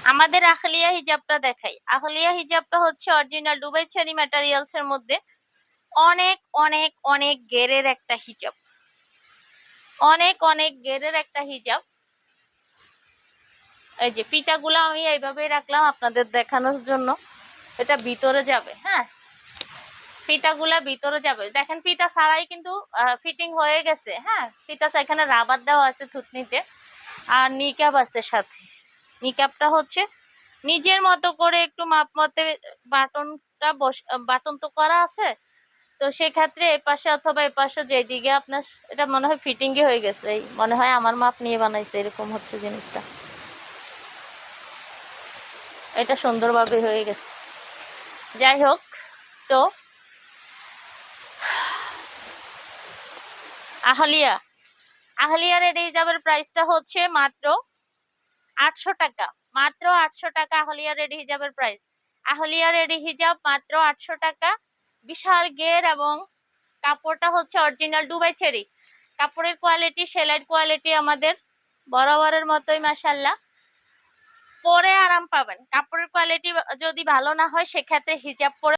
আমাদের আহলিয়া হিজাবটা দেখাই। আহলিয়া হিজাবটা হচ্ছে অরিজিনাল দুবাই চেরি ম্যাটেরিয়ালস এর মধ্যে অনেক অনেক অনেক গেরের একটা হিজাব, অনেক অনেক গেরের একটা হিজাব। এই যে ফিতাগুলো আমি এইভাবে রাখলাম আপনাদের দেখানোর জন্য। এটা ভিতরে যাবে, হ্যাঁ, ফিতাগুলা ভিতরে যাবে। দেখেন ফিতা ছাড়াই কিন্তু ফিটিং হয়ে গেছে, হ্যাঁ, ফিতা এখানে রাবার দেওয়া আছে থুতনিতে, আর নিকাব আছে সাথে। নিকাবটা হচ্ছে নিজের মতো করে একটু মাপ মতে বাটনটা বাটন তো করা আছে, তো সেক্ষেত্রে এ পাশে অথবা এ পাশে যেদিকে আপনার, এটা মনে হয় ফিটিংই হয়ে গেছে, এই মনে হয় আমার মাপ নিয়ে বানাইছে, এরকম হচ্ছে জিনিসটা। এটা সুন্দরভাবে হয়ে গেছে। যাই হোক, তো আহলিয়া আহলিয়া রেডি হিজাবের প্রাইসটা হচ্ছে মাত্র 800 টাকা। মাত্র 800 টাকা আহলিয়া রেডি হিজাবের প্রাইস। আহলিয়া রেডি হিজাব মাত্র 800 টাকা। বিশাল গের এবং কাপড়টা হচ্ছে অরিজিনাল দুবাই চেরি। কাপড়ের কোয়ালিটি, সেলাইয়ের কোয়ালিটি আমাদের বরাবরের মতোই মাশাআল্লাহ। পরে আরাম পাবেন। কাপড়ের কোয়ালিটি যদি ভালো না হয় সেক্ষেত্রে হিজাব পরে